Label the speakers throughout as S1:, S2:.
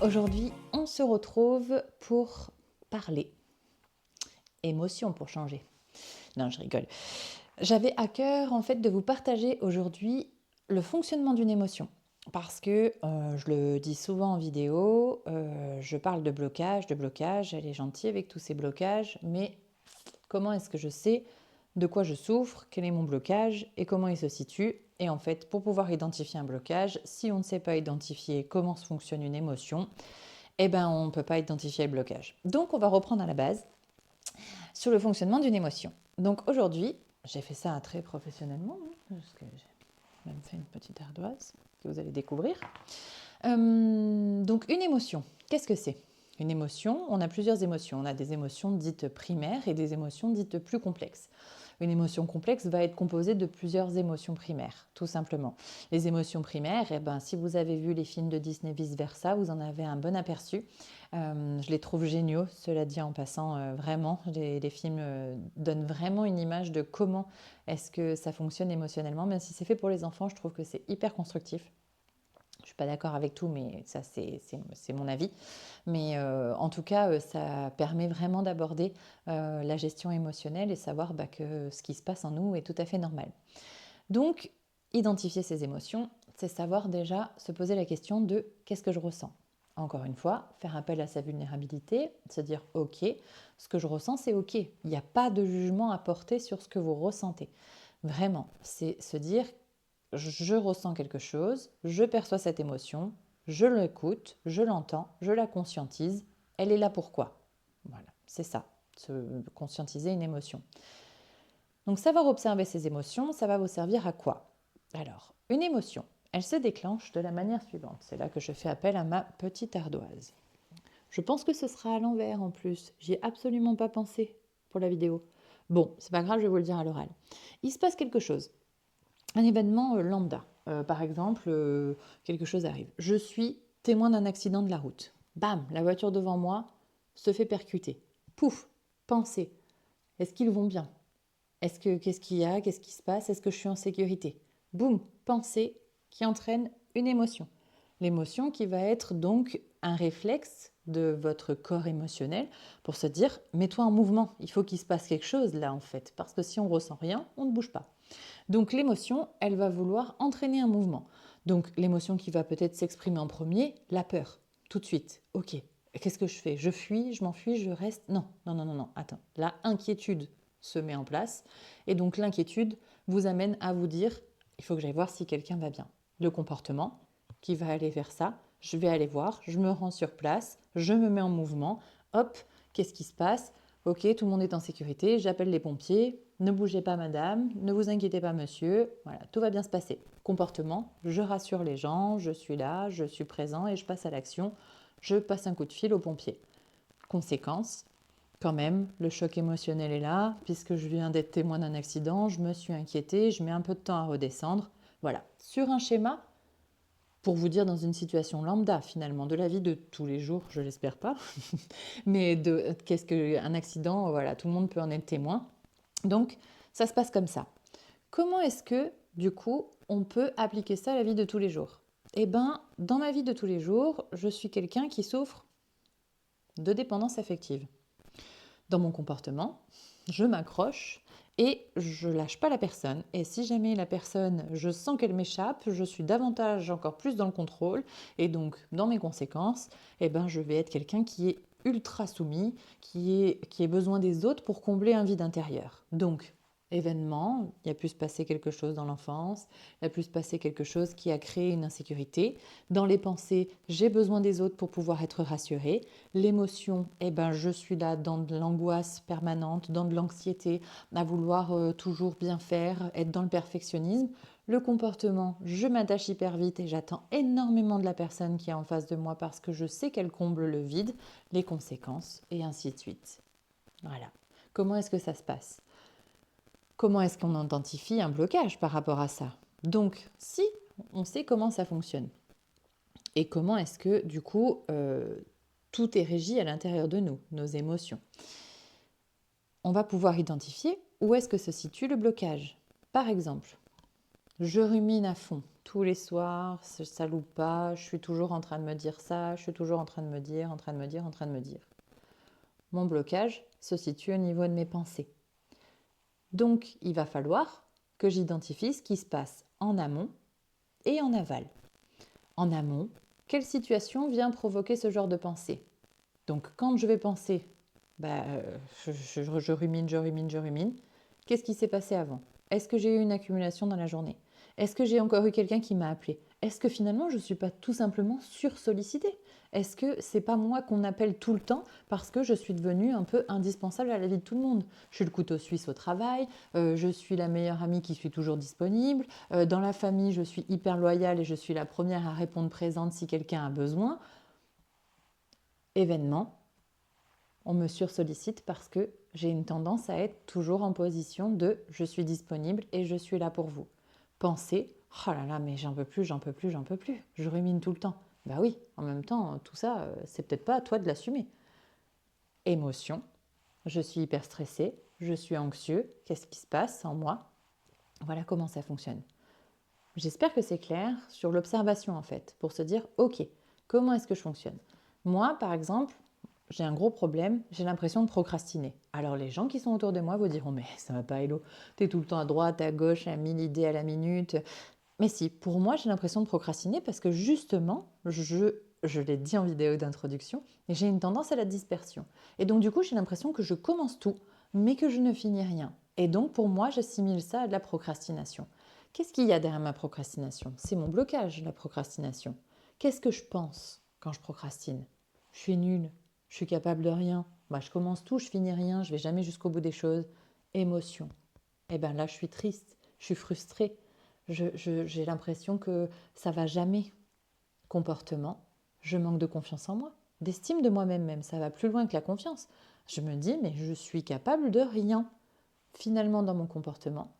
S1: Aujourd'hui, on se retrouve pour parler. Émotion pour changer. Non, je rigole. J'avais à cœur en fait de vous partager aujourd'hui le fonctionnement d'une émotion. Parce que je le dis souvent en vidéo, je parle de blocage, elle est gentille avec tous ces blocages, mais comment est-ce que je sais de quoi je souffre, quel est mon blocage et comment il se situe? Et en fait, pour pouvoir identifier un blocage, si on ne sait pas identifier comment fonctionne une émotion, eh ben, on ne peut pas identifier le blocage. Donc, on va reprendre à la base sur le fonctionnement d'une émotion. Donc, aujourd'hui, j'ai fait ça très professionnellement, parce que j'ai même fait une petite ardoise que vous allez découvrir. Donc, une émotion, qu'est-ce que c'est? Une émotion, on a plusieurs émotions. On a des émotions dites primaires et des émotions dites plus complexes. Une émotion complexe va être composée de plusieurs émotions primaires, tout simplement. Les émotions primaires, eh ben, si vous avez vu les films de Disney vice-versa, vous en avez un bon aperçu. Je les trouve géniaux, cela dit en passant, vraiment. Les films donnent vraiment une image de comment est-ce que ça fonctionne émotionnellement. Même si c'est fait pour les enfants, je trouve que c'est hyper constructif. Je ne suis pas d'accord avec tout, mais ça, c'est mon avis. Mais en tout cas, ça permet vraiment d'aborder la gestion émotionnelle et savoir que ce qui se passe en nous est tout à fait normal. Donc, identifier ces émotions, c'est savoir déjà se poser la question de qu'est-ce que je ressens. Encore une fois, faire appel à sa vulnérabilité, se dire ok, ce que je ressens, c'est ok. Il n'y a pas de jugement à porter sur ce que vous ressentez. Vraiment, c'est se dire je ressens quelque chose, je perçois cette émotion, je l'écoute, je l'entends, je la conscientise, elle est là pourquoi. Voilà, c'est ça, se conscientiser une émotion. Donc savoir observer ces émotions, ça va vous servir à quoi? Alors, une émotion, elle se déclenche de la manière suivante. C'est là que je fais appel à ma petite ardoise. Je pense que ce sera à l'envers en plus. J'y ai absolument pas pensé pour la vidéo. Bon, c'est pas grave, je vais vous le dire à l'oral. Il se passe quelque chose. Un événement lambda. Par exemple, quelque chose arrive. Je suis témoin d'un accident de la route. Bam, la voiture devant moi se fait percuter. Pouf, pensée. Est-ce qu'ils vont bien? Qu'est-ce qu'il y a? Qu'est-ce qui se passe? Est-ce que je suis en sécurité? Boum, pensée qui entraîne une émotion. L'émotion qui va être donc un réflexe de votre corps émotionnel pour se dire mets-toi en mouvement, il faut qu'il se passe quelque chose là en fait, parce que si on ressent rien, on ne bouge pas. Donc l'émotion, elle va vouloir entraîner un mouvement. Donc l'émotion qui va peut-être s'exprimer en premier, la peur, tout de suite. Ok, qu'est-ce que je fais? Je fuis, je m'enfuis, je reste? Non, non, non, non, non, attends. La inquiétude se met en place. Et donc l'inquiétude vous amène à vous dire, il faut que j'aille voir si quelqu'un va bien. Le comportement qui va aller vers ça, je vais aller voir, je me rends sur place, je me mets en mouvement, hop, qu'est-ce qui se passe? Ok, tout le monde est en sécurité, j'appelle les pompiers, ne bougez pas madame, ne vous inquiétez pas monsieur, voilà, tout va bien se passer. Comportement, je rassure les gens, je suis là, je suis présent et je passe à l'action, je passe un coup de fil aux pompiers. Conséquence, quand même, le choc émotionnel est là, puisque je viens d'être témoin d'un accident, je me suis inquiétée, je mets un peu de temps à redescendre. Voilà, sur un schéma, pour vous dire dans une situation lambda finalement, de la vie de tous les jours, je l'espère pas, mais de qu'est-ce qu'un accident, voilà, tout le monde peut en être témoin. Donc, ça se passe comme ça. Comment est-ce que, du coup, on peut appliquer ça à la vie de tous les jours? Eh bien, dans ma vie de tous les jours, je suis quelqu'un qui souffre de dépendance affective. Dans mon comportement, je m'accroche et je lâche pas la personne. Et si jamais la personne, je sens qu'elle m'échappe, je suis davantage encore plus dans le contrôle et donc dans mes conséquences, eh ben, je vais être quelqu'un qui est ultra soumis, qui ait besoin des autres pour combler un vide intérieur. Donc, événement, il y a pu se passer quelque chose dans l'enfance, il y a pu se passer quelque chose qui a créé une insécurité. Dans les pensées, j'ai besoin des autres pour pouvoir être rassurée. L'émotion, eh ben, je suis là dans de l'angoisse permanente, dans de l'anxiété, à vouloir toujours bien faire, être dans le perfectionnisme. Le comportement, je m'attache hyper vite et j'attends énormément de la personne qui est en face de moi parce que je sais qu'elle comble le vide, les conséquences, et ainsi de suite. Voilà. Comment est-ce que ça se passe? Comment est-ce qu'on identifie un blocage par rapport à ça? Donc, si on sait comment ça fonctionne et comment est-ce que, du coup, tout est régi à l'intérieur de nous, nos émotions, on va pouvoir identifier où est-ce que se situe le blocage. Par exemple, Je rumine à fond. Tous les soirs, ça loupe pas, je suis toujours en train de me dire ça, je suis toujours en train de me dire, en train de me dire, en train de me dire. Mon blocage se situe au niveau de mes pensées. Donc, il va falloir que j'identifie ce qui se passe en amont et en aval. En amont, quelle situation vient provoquer ce genre de pensée? Donc, quand je vais penser, je rumine, je rumine, je rumine. Qu'est-ce qui s'est passé avant? Est-ce que j'ai eu une accumulation dans la journée? Est-ce que j'ai encore eu quelqu'un qui m'a appelé? Est-ce que finalement je ne suis pas tout simplement sursollicitée? Est-ce que c'est pas moi qu'on appelle tout le temps parce que je suis devenue un peu indispensable à la vie de tout le monde? Je suis le couteau suisse au travail, je suis la meilleure amie qui suis toujours disponible, dans la famille je suis hyper loyale et je suis la première à répondre présente si quelqu'un a besoin. Événement, on me sursollicite parce que j'ai une tendance à être toujours en position de je suis disponible et je suis là pour vous. Pensez, oh là là, mais j'en peux plus, j'en peux plus, j'en peux plus. Je rumine tout le temps. Bah oui, en même temps, tout ça, c'est peut-être pas à toi de l'assumer. Émotion, je suis hyper stressée, je suis anxieux, qu'est-ce qui se passe en moi? Voilà comment ça fonctionne. J'espère que c'est clair sur l'observation en fait, pour se dire, ok, comment est-ce que je fonctionne? Moi, par exemple, j'ai un gros problème, j'ai l'impression de procrastiner. Alors les gens qui sont autour de moi vous diront, mais ça va pas Hello, t'es tout le temps à droite, à gauche, à 1000 idées à la minute. Mais si, pour moi j'ai l'impression de procrastiner parce que justement, je l'ai dit en vidéo d'introduction, j'ai une tendance à la dispersion. Et donc du coup j'ai l'impression que je commence tout, mais que je ne finis rien. Et donc pour moi j'assimile ça à de la procrastination. Qu'est-ce qu'il y a derrière ma procrastination? C'est mon blocage, la procrastination. Qu'est-ce que je pense quand je procrastine? Je suis nulle, je suis capable de rien. Bah, je commence tout, je finis rien, je vais jamais jusqu'au bout des choses. Émotion. Eh bien là, je suis triste, je suis frustrée. J'ai l'impression que ça va jamais. Comportement, je manque de confiance en moi, d'estime de moi-même même. Ça va plus loin que la confiance. Je me dis, mais je suis capable de rien. Finalement, dans mon comportement,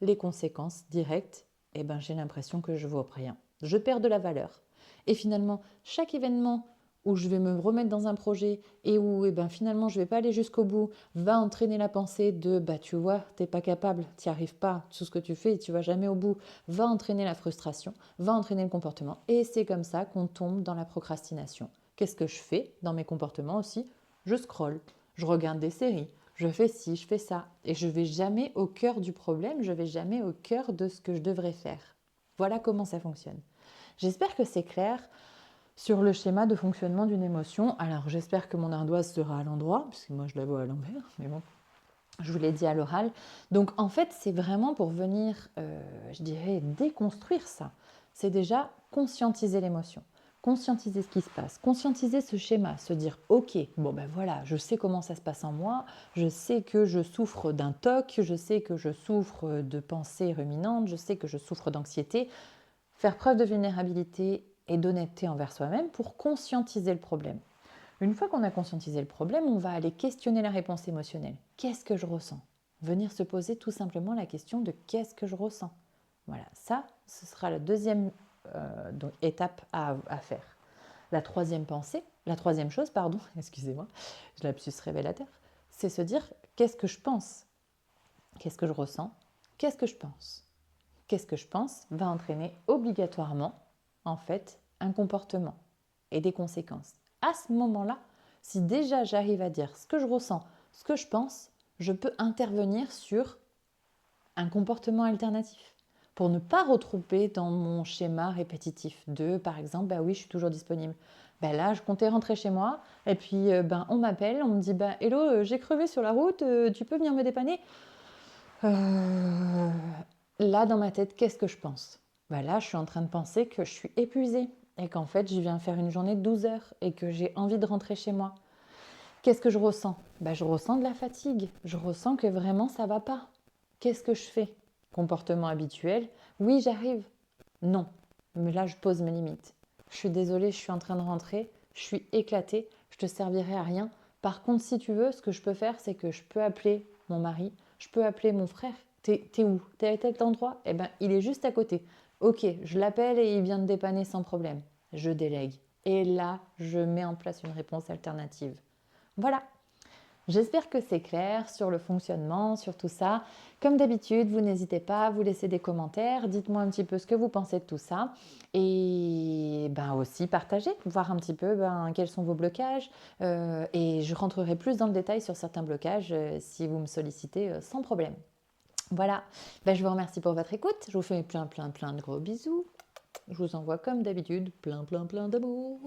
S1: les conséquences directes, eh ben, j'ai l'impression que je ne vaux rien. Je perds de la valeur. Et finalement, chaque événement où je vais me remettre dans un projet et où eh ben, finalement je ne vais pas aller jusqu'au bout, va entraîner la pensée de bah tu vois, tu n'es pas capable, tu n'y arrives pas, tout ce que tu fais, tu vas jamais au bout, va entraîner la frustration, va entraîner le comportement. Et c'est comme ça qu'on tombe dans la procrastination. Qu'est-ce que je fais dans mes comportements aussi? Je scrolle, je regarde des séries, je fais ci, je fais ça. Et je ne vais jamais au cœur du problème, je ne vais jamais au cœur de ce que je devrais faire. Voilà comment ça fonctionne. J'espère que c'est clair sur le schéma de fonctionnement d'une émotion. Alors j'espère que mon ardoise sera à l'endroit, puisque moi je la vois à l'envers, mais bon, je vous l'ai dit à l'oral. Donc en fait, c'est vraiment pour venir, je dirais, déconstruire ça. C'est déjà conscientiser l'émotion, conscientiser ce qui se passe, conscientiser ce schéma, se dire, ok, bon ben voilà, je sais comment ça se passe en moi, je sais que je souffre d'un TOC, je sais que je souffre de pensées ruminantes, je sais que je souffre d'anxiété. Faire preuve de vulnérabilité et d'honnêteté envers soi-même pour conscientiser le problème. Une fois qu'on a conscientisé le problème, on va aller questionner la réponse émotionnelle. Qu'est-ce que je ressens? Venir se poser tout simplement la question de qu'est-ce que je ressens. Voilà, ça, ce sera la deuxième étape à faire. La troisième chose, pardon, excusez-moi, je lapsus révélateur, c'est se dire qu'est-ce que je pense? Qu'est-ce que je ressens? Qu'est-ce que je pense? Qu'est-ce que je pense va entraîner obligatoirement, en fait, un comportement et des conséquences. À ce moment-là, si déjà j'arrive à dire ce que je ressens, ce que je pense, je peux intervenir sur un comportement alternatif pour ne pas retrouver dans mon schéma répétitif de, par exemple, bah oui, je suis toujours disponible. Ben là, je comptais rentrer chez moi et puis on m'appelle, on me dit bah hello, j'ai crevé sur la route, tu peux venir me dépanner? Euh, Là, dans ma tête, qu'est-ce que je pense? Bah là, je suis en train de penser que je suis épuisée et qu'en fait, je viens faire une journée de 12 heures et que j'ai envie de rentrer chez moi. Qu'est-ce que je ressens? Bah, je ressens de la fatigue. Je ressens que vraiment, ça va pas. Qu'est-ce que je fais? Comportement habituel. Oui, j'arrive. Non. Mais là, je pose mes limites. Je suis désolée, je suis en train de rentrer. Je suis éclatée. Je te servirai à rien. Par contre, si tu veux, ce que je peux faire, c'est que je peux appeler mon mari. Je peux appeler mon frère. T'es où? T'es à tel endroit? Eh ben, il est juste à côté. Ok, je l'appelle et il vient te dépanner sans problème. Je délègue. Et là, je mets en place une réponse alternative. Voilà. J'espère que c'est clair sur le fonctionnement, sur tout ça. Comme d'habitude, vous n'hésitez pas à vous laisser des commentaires. Dites-moi un petit peu ce que vous pensez de tout ça. Et ben aussi partager, voir un petit peu quels sont vos blocages. Et je rentrerai plus dans le détail sur certains blocages si vous me sollicitez sans problème. Voilà, ben, je vous remercie pour votre écoute. Je vous fais plein de gros bisous. Je vous envoie comme d'habitude plein d'amour.